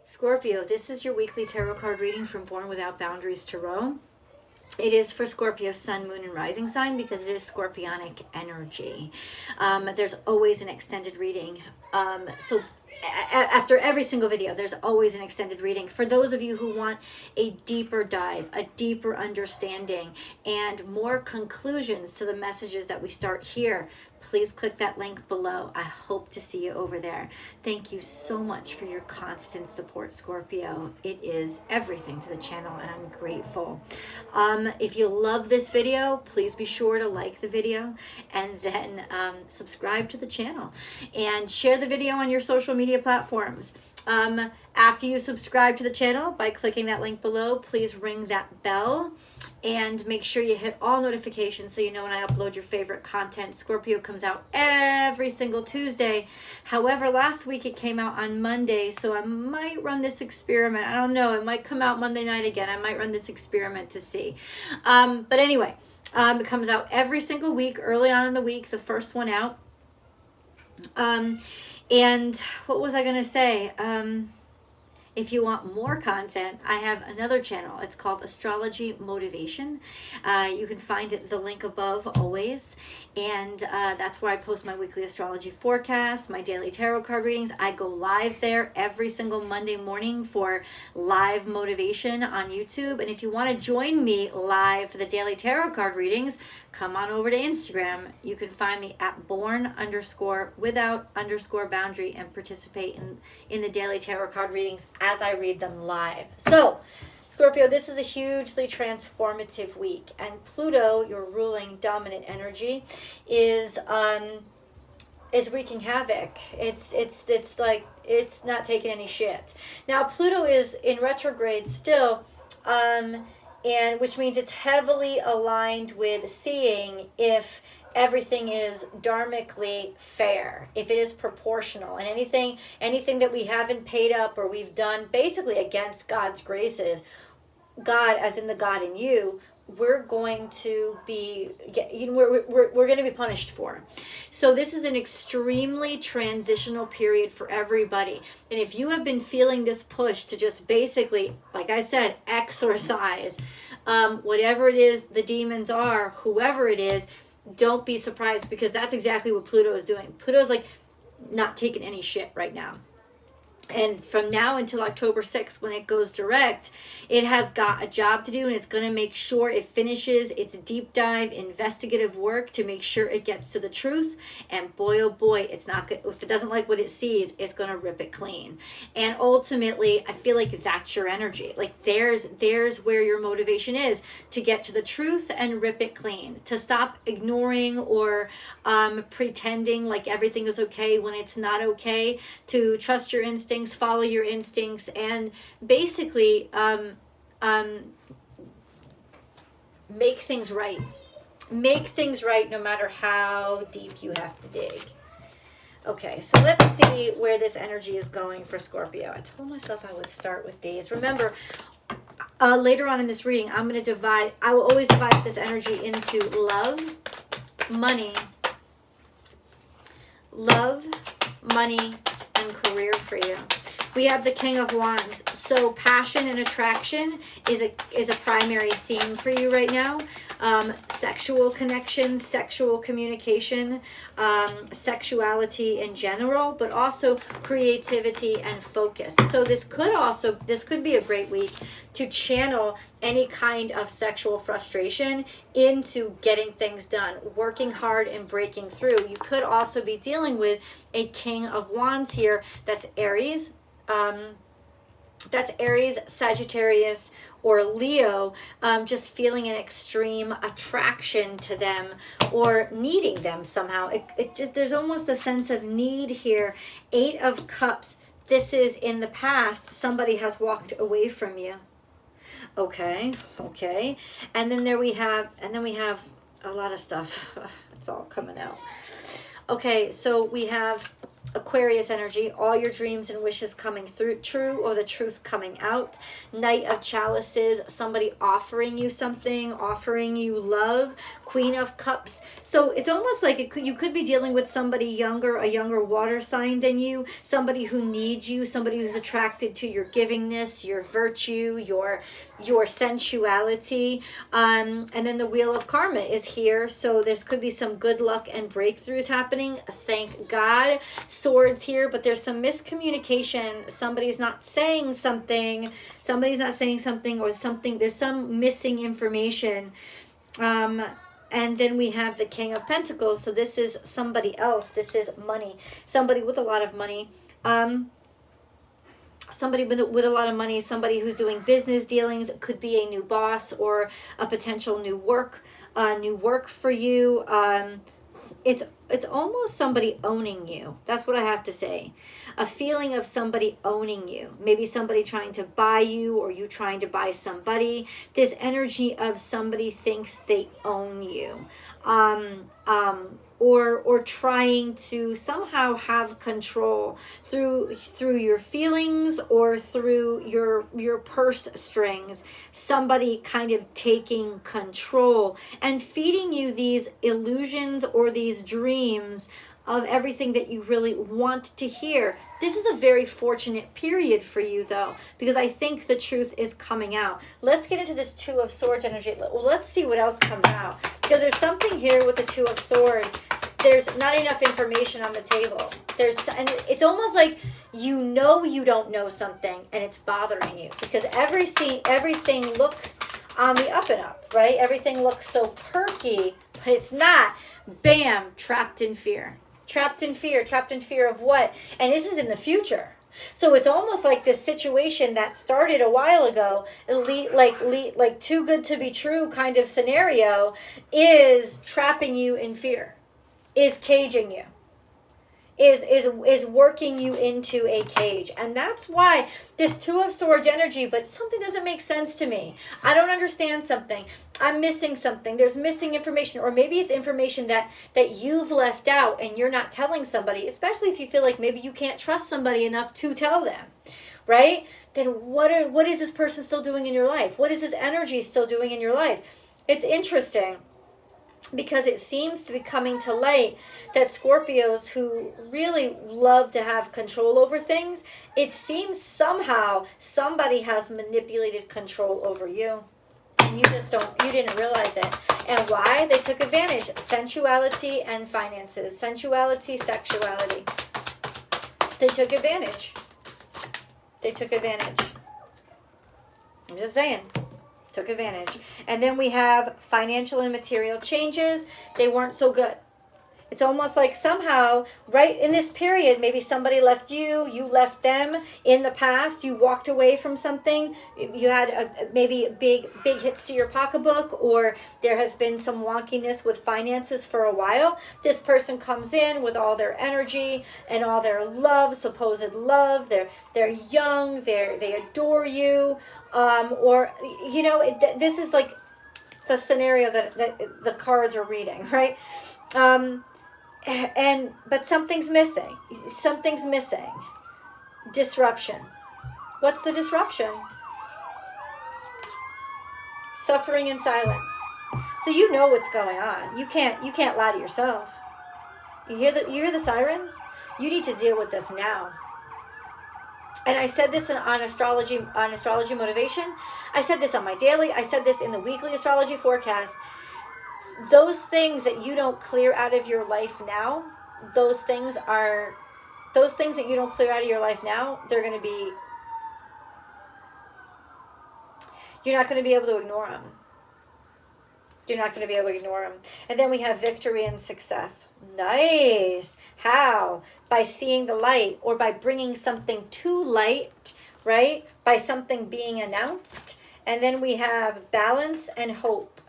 Scorpio, this is your weekly tarot card reading from Born Without Boundaries Tarot. It is for Scorpio sun, moon, and rising sign because it is scorpionic energy. There's always an extended reading. So after every single video, there's always an extended reading. For those of you who want a deeper dive, a deeper understanding, and more conclusions to the messages that we start here, please click that link below. I hope to see you over there. Thank you so much for your constant support, Scorpio. It is everything to the channel, and I'm grateful. If you love this video, please be sure to like the video and then subscribe to the channel and share the video on your social media platforms. After you subscribe to the channel by clicking that link below, please ring that bell and make sure you hit all notifications so you know when I upload your favorite content. Scorpio comes out every single Tuesday. However, last week it came out on Monday, so I might run this experiment. I don't know. It might come out Monday night again. I might run this experiment to see. But anyway, it comes out every single week, early on in the week, the first one out. And what was I going to say? If you want more content, I have another channel. It's called Astrology Motivation. You can find the link above always. And that's where I post my weekly astrology forecast, my daily tarot card readings. I go live there every single Monday morning for live motivation on YouTube. And if you want to join me live for the daily tarot card readings, come on over to Instagram. You can find me at born_without_boundary and participate in the daily tarot card readings as I read them live. So, Scorpio, this is a hugely transformative week, and Pluto, your ruling dominant energy, is wreaking havoc. It's like it's not taking any shit. Now, Pluto is in retrograde still, and which means it's heavily aligned with seeing if everything is dharmically fair, if it is proportional, and anything that we haven't paid up or we've done basically against God's graces, God as in the God in you, we're going to be we're going to be punished for. So this is an extremely transitional period for everybody. And if you have been feeling this push to just basically, like I said, exorcise whatever it is the demons are, whoever it is, don't be surprised, because that's exactly what Pluto is doing. Pluto's like not taking any shit right now. And from now until October 6th, when it goes direct, it has got a job to do, and it's going to make sure it finishes its deep dive investigative work to make sure it gets to the truth. And boy, oh boy, it's not good. If it doesn't like what it sees, it's going to rip it clean. And ultimately, I feel like that's your energy. Like there's where your motivation is, to get to the truth and rip it clean, to stop ignoring or pretending like everything is okay when it's not okay, to trust your instincts, follow your instincts, and basically make things right. Make things right no matter how deep you have to dig. Okay, so let's see where this energy is going for Scorpio. I told myself I would start with these. Remember, later on in this reading, I will always divide this energy into love, money, and career for you. We have the King of Wands. So passion and attraction is a primary theme for you right now. Sexual connection, sexual communication, sexuality in general, but also creativity and focus. So this could be a great week to channel any kind of sexual frustration into getting things done, working hard and breaking through. You could also be dealing with a King of Wands here that's Aries. That's Aries, Sagittarius, or Leo, just feeling an extreme attraction to them or needing them somehow. There's almost a sense of need here. 8 of Cups. This is in the past. Somebody has walked away from you. Okay. And then we have a lot of stuff. It's all coming out. Okay, so we have Aquarius energy, all your dreams and wishes coming through true, or the truth coming out. Knight of Chalices, somebody offering you something, offering you love. Queen of Cups. So it's almost like you could be dealing with somebody younger, a younger water sign than you, somebody who needs you, somebody who's attracted to your givingness, your virtue, your sensuality. And then the Wheel of Karma is here, so this could be some good luck and breakthroughs happening. Thank God. Swords here, but there's some miscommunication. Somebody's not saying something, or something, there's some missing information. And then we have the King of Pentacles. So this is somebody else. This is money. Somebody with a lot of money. Somebody with a lot of money. Somebody who's doing business dealings. It could be a new boss or a potential new work for you. It's almost somebody owning you. That's what I have to say. A feeling of somebody owning you. Maybe somebody trying to buy you, or you trying to buy somebody. This energy of somebody thinks they own you. Or trying to somehow have control through your feelings or through your purse strings. Somebody kind of taking control and feeding you these illusions or these dreams of everything that you really want to hear. This is a very fortunate period for you, though, because I think the truth is coming out. Let's get into this Two of Swords energy. Well, let's see what else comes out, because there's something here with the Two of Swords. There's not enough information on the table. And it's almost like you don't know something, and it's bothering you, because everything looks on the up and up, right? Everything looks so perky, but it's not. Bam, trapped in fear. Trapped in fear of what? And this is in the future. So it's almost like this situation that started a while ago, like too good to be true kind of scenario, is trapping you in fear, is caging you, is working you into a cage. And that's why this Two of Swords energy, but something doesn't make sense to me. I don't understand something. I'm missing something. There's missing information, or maybe it's information that you've left out and you're not telling somebody, especially if you feel like maybe you can't trust somebody enough to tell them, right? Then what is this person still doing in your life? What is this energy still doing in your life? It's interesting, because it seems to be coming to light that Scorpios who really love to have control over things, it seems somehow somebody has manipulated control over you. And you didn't realize it. And why? They took advantage. Sensuality and finances. Sensuality, sexuality. They took advantage. I'm just saying. Took advantage. And then we have financial and material changes. They weren't so good. It's almost like somehow, right in this period, maybe somebody left you, you left them in the past, you walked away from something, you had maybe big hits to your pocketbook, or there has been some wonkiness with finances for a while. This person comes in with all their energy and all their love, supposed love. They're young, they adore you, or, this is like the scenario that the cards are reading, right? But something's missing. Disruption. What's the disruption? Suffering in silence. So you know what's going on. You can't lie to yourself. You hear the sirens? You need to deal with this now. And I said this on astrology motivation. I said this on my daily. I said this in the weekly astrology forecast. Those things that you don't clear out of your life now, those things that you don't clear out of your life now, you're not going to be able to ignore them. You're not going to be able to ignore them. And then we have victory and success. Nice. How? By seeing the light, or by bringing something to light, right? By something being announced. And then we have balance and hope.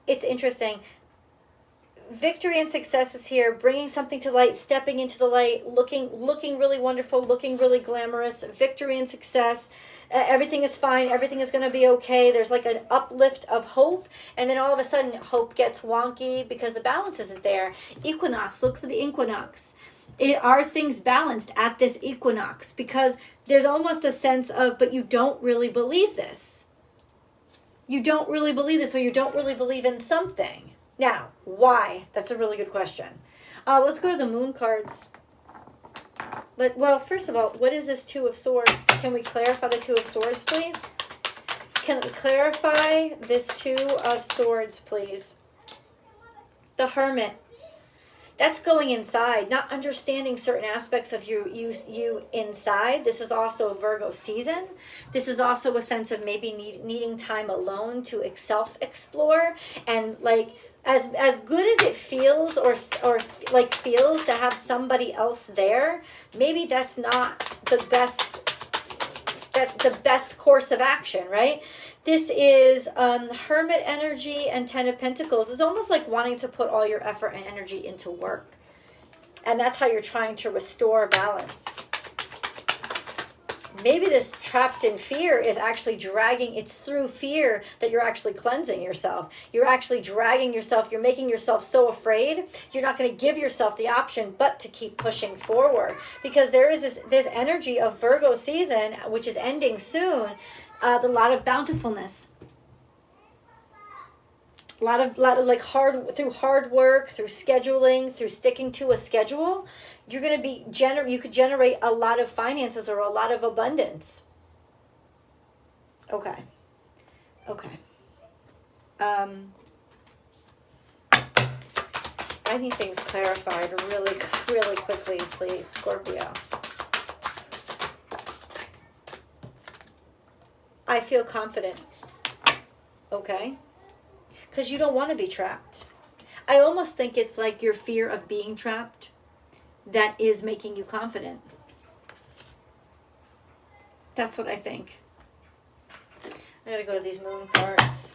It's interesting. victory and success is here, bringing something to light, stepping into the light, looking really wonderful, looking really glamorous, victory and success. Everything is fine. Everything is going to be okay. There's like an uplift of hope. And then all of a sudden, hope gets wonky because the balance isn't there. Equinox, look for the equinox. Are things balanced at this equinox? Because there's almost a sense of, but you don't really believe this. You don't really believe this, or you don't really believe in something. Now, why? That's a really good question. Let's go to the moon cards. Well, first of all, what is this Two of Swords? Can we clarify the Two of Swords, please? Can we clarify this Two of Swords, please? The Hermit. That's going inside, not understanding certain aspects of you inside. This is also Virgo season. This is also a sense of maybe needing time alone to self-explore. And like, as good as it feels or like feels to have somebody else there, maybe that's not the best course of action, right? This is Hermit energy and Ten of Pentacles. It's almost like wanting to put all your effort and energy into work. And that's how you're trying to restore balance. Maybe this trapped in fear is actually dragging. It's through fear that you're actually cleansing yourself. You're actually dragging yourself. You're making yourself so afraid. You're not going to give yourself the option but to keep pushing forward. Because there is this energy of Virgo season, which is ending soon. The lot of bountifulness. A lot of like through hard work, through scheduling, through sticking to a schedule, you're going to be you could generate a lot of finances or a lot of abundance. Okay. I need things clarified really quickly, please, Scorpio. I feel confident. Okay. Because you don't want to be trapped. I almost think it's like your fear of being trapped that is making you confident. That's what I think. I gotta go to these moon cards.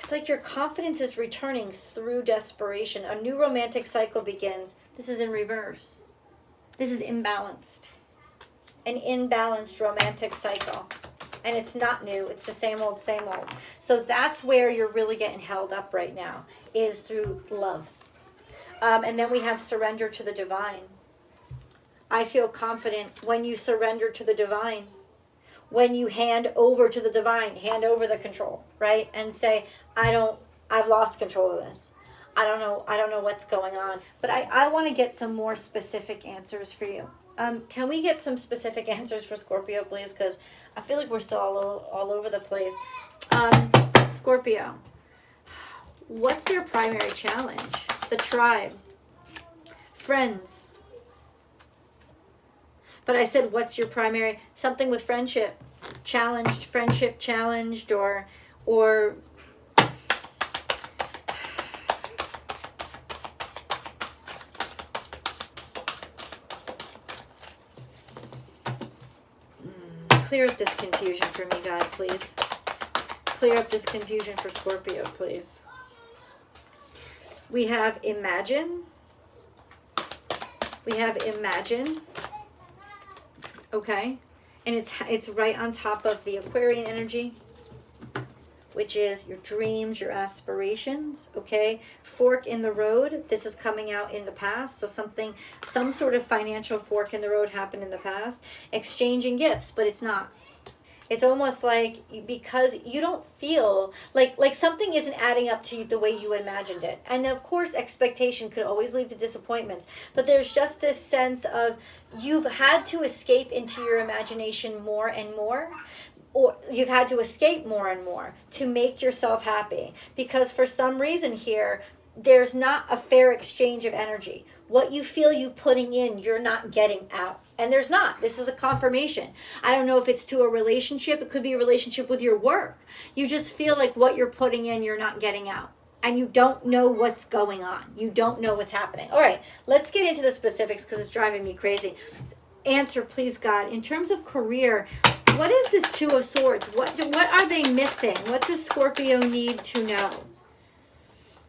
It's like your confidence is returning through desperation. A new romantic cycle begins. This is in reverse. This is imbalanced. An imbalanced romantic cycle. And it's not new. It's the same old, same old. So that's where you're really getting held up right now, is through love. And then we have surrender to the divine. I feel confident when you surrender to the divine. When you hand over to the divine, hand over the control, right? And say, I've lost control of this. I don't know what's going on. But I want to get some more specific answers for you. Can we get some specific answers for Scorpio, please? Because I feel like we're still all over the place. Scorpio, what's their primary challenge? The tribe. Friends. But I said, what's your primary? Something with friendship. Challenged, friendship challenged, or clear up this confusion for me, God, please. Clear up this confusion for Scorpio, please. We have imagine. We have imagine. Okay. And it's right on top of the Aquarian energy, which is your dreams, your aspirations, okay? Fork in the road. This is coming out in the past. So some sort of financial fork in the road happened in the past. Exchanging gifts, but it's not. It's almost like because you don't feel like something isn't adding up to you the way you imagined it. And of course, expectation could always lead to disappointments. But there's just this sense of you've had to escape into your imagination more and more. Or you've had to escape more and more to make yourself happy. Because for some reason here, there's not a fair exchange of energy. What you feel you putting in, you're not getting out. And there's not. This is a confirmation. I don't know if it's to a relationship. It could be a relationship with your work. You just feel like what you're putting in, you're not getting out. And you don't know what's going on. You don't know what's happening. All right, let's get into the specifics because it's driving me crazy. Answer, please, God. In terms of career, What is this Two of Swords? What are they missing? What does Scorpio need to know?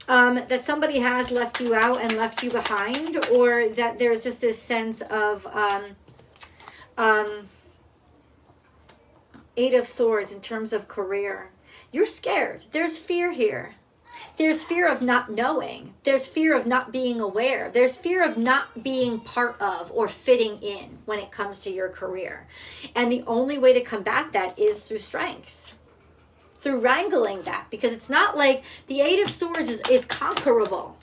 That somebody has left you out and left you behind, or that there's just this sense of Eight of Swords in terms of career. You're scared. There's fear here. There's fear of not knowing. There's fear of not being aware. There's fear of not being part of or fitting in when it comes to your career. And the only way to combat that is through strength, through wrangling that, because it's not like the Eight of Swords is conquerable.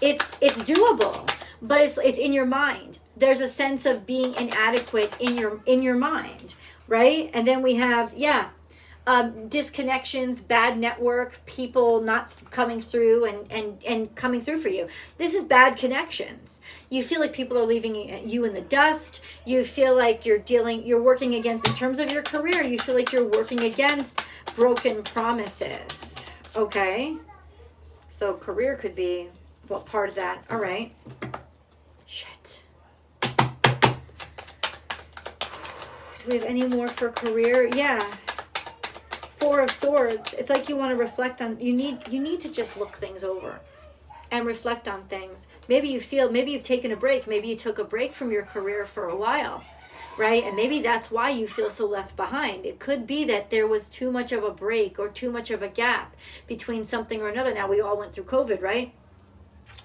It's doable, but it's in your mind. There's a sense of being inadequate in your mind, right? And then we have, disconnections, bad network, people not coming through and coming through for you. This is bad connections. You feel like people are leaving you in the dust. You feel like you're working against, in terms of your career, you feel like you're working against broken promises. Okay? So career could be what part of that. All right. Shit. Do we have any more for career? Yeah. Four of Swords. It's like you want to reflect on, you need to just look things over and reflect on things. Maybe you've taken a break. Maybe you took a break from your career for a while, right? And maybe that's why you feel so left behind. It could be that there was too much of a break or too much of a gap between something or another. Now, we all went through COVID, right?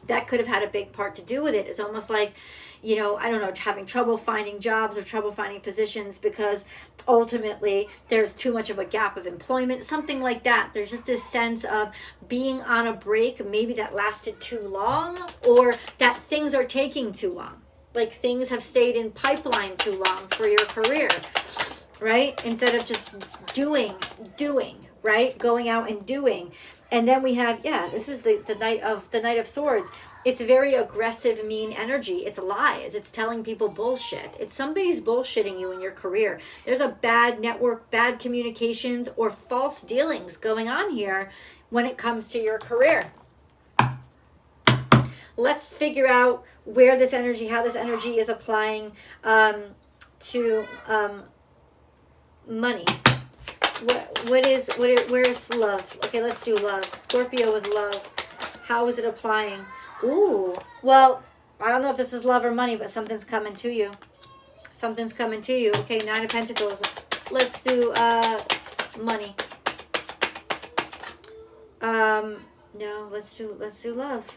That could have had a big part to do with it. It's almost like, I don't know, having trouble finding jobs or trouble finding positions because ultimately there's too much of a gap of employment, something like that. There's just this sense of being on a break, maybe that lasted too long, or that things are taking too long. Like things have stayed in pipeline too long for your career, right? Instead of just doing, right? Going out and doing. And then we have, this is the Knight of Swords. It's very aggressive, mean energy. It's lies. It's telling people bullshit. It's somebody's bullshitting you in your career. There's a bad network, bad communications, or false dealings going on here when it comes to your career. Let's figure out how this energy is applying to money. Where's love? Okay, let's do love. Scorpio with love. How is it applying? Ooh, well, I don't know if this is love or money, but something's coming to you. Something's coming to you. Okay, Nine of Pentacles. Let's do money. No, let's do love.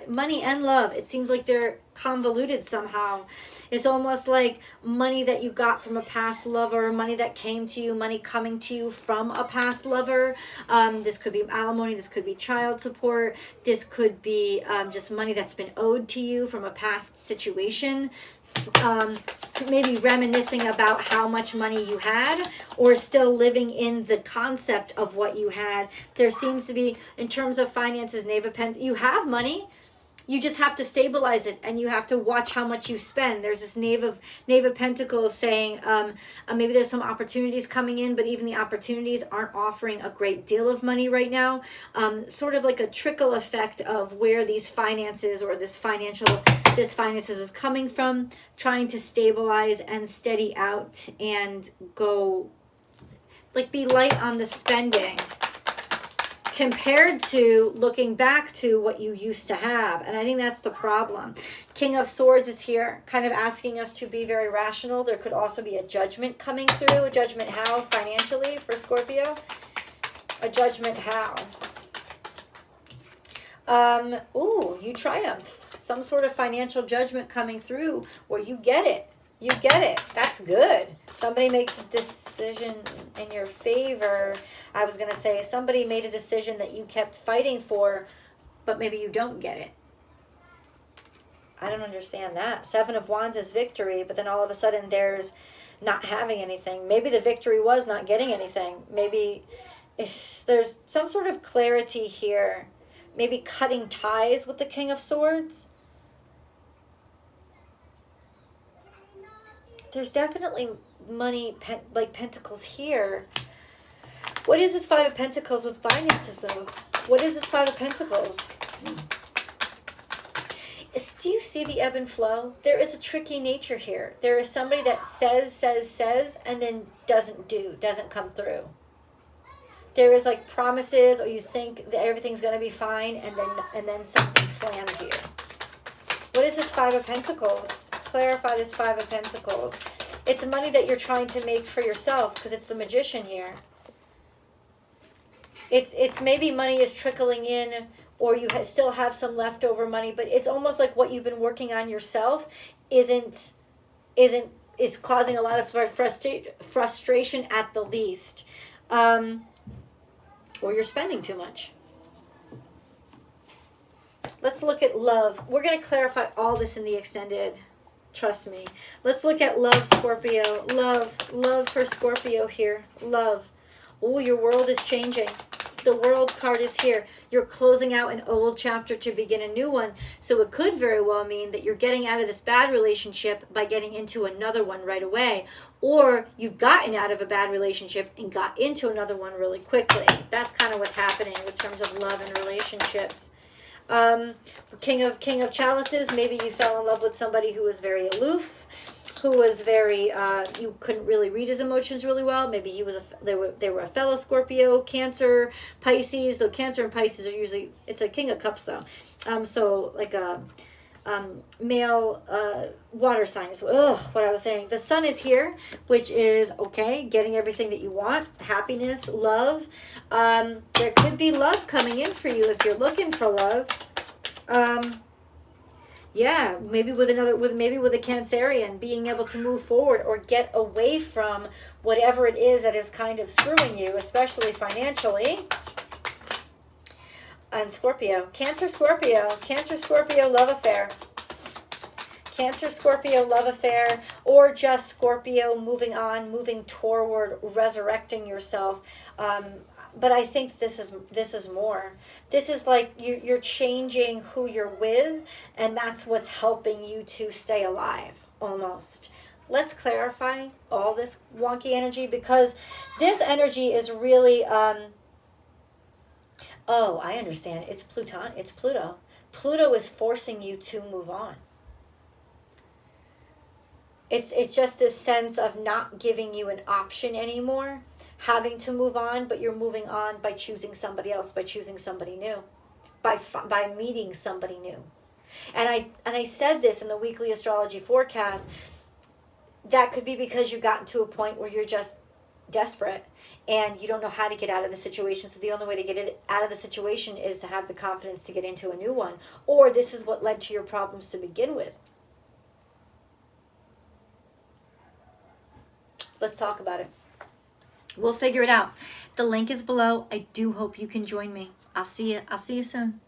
Money and love. It seems like they're convoluted somehow. It's almost like money that you got from a past lover, money that came to you, money coming to you from a past lover. This could be alimony. This could be child support. This could be just money that's been owed to you from a past situation. Maybe reminiscing about how much money you had, or still living in the concept of what you had. There seems to be, in terms of finances, Knave of Pentacles, you have money. You just have to stabilize it, and you have to watch how much you spend. There's this Knave of Pentacles saying maybe there's some opportunities coming in, but even the opportunities aren't offering a great deal of money right now. Sort of like a trickle effect of where these finances or this finances is coming from, trying to stabilize and steady out and go, like, be light on the spending, compared to looking back to what you used to have. And I think that's the problem. King of Swords is here, kind of asking us to be very rational. There could also be a judgment coming through. A judgment how financially for Scorpio? A judgment how? Ooh, you triumph. Some sort of financial judgment coming through where you get it. You get it. That's good. Somebody makes a decision in your favor. I was going to say somebody made a decision that you kept fighting for, but maybe you don't get it. I don't understand that. Seven of Wands is victory, but then all of a sudden there's not having anything. Maybe the victory was not getting anything. Maybe there's some sort of clarity here. Maybe cutting ties with the King of Swords. There's definitely money, like Pentacles here. What is this Five of Pentacles with finances, though? What is this Five of Pentacles? Do you see the ebb and flow? There is a tricky nature here. There is somebody that says, and then doesn't come through. There is like promises, or you think that everything's going to be fine, and then something slams you. What is this Five of Pentacles? Clarify this Five of Pentacles. It's money that you're trying to make for yourself, because it's the Magician here. It's maybe money is trickling in, or you still have some leftover money, but it's almost like what you've been working on yourself is causing a lot of frustration at the least, or you're spending too much. Let's look at love. We're going to clarify all this in the extended. Trust me. Let's look at love, Scorpio. Love for Scorpio here. Love. Oh, your world is changing. The World card is here. You're closing out an old chapter to begin a new one. So it could very well mean that you're getting out of this bad relationship by getting into another one right away. Or you've gotten out of a bad relationship and got into another one really quickly. That's kind of what's happening in terms of love and relationships. King of Chalices, maybe you fell in love with somebody who was very aloof, who was very, you couldn't really read his emotions really well. Maybe he was they were a fellow Scorpio, Cancer, Pisces. Though Cancer and Pisces are usually, it's a King of Cups though. So like a male water sign is what I was saying. The Sun is here, which is okay, getting everything that you want, happiness, love. There could be love coming in for you if you're looking for love. Yeah, maybe with a Cancerian, being able to move forward or get away from whatever it is that is kind of screwing you, especially financially. And Scorpio, Cancer, Scorpio, love affair. Cancer, Scorpio, love affair, or just Scorpio moving on, moving toward resurrecting yourself. But I think this is more. This is like you're changing who you're with, and that's what's helping you to stay alive, almost. Let's clarify all this wonky energy, because this energy is really, oh, I understand. It's Pluto. Pluto is forcing you to move on. It's just this sense of not giving you an option anymore, having to move on, but you're moving on by choosing somebody else, by choosing somebody new, by meeting somebody new. And I said this in the weekly astrology forecast. That could be because you've gotten to a point where you're just desperate and you don't know how to get out of the situation. So the only way to get it out of the situation is to have the confidence to get into a new one. Or this is what led to your problems to begin with. Let's talk about it. We'll figure it out. The link is below. I do hope you can join me. I'll see you soon.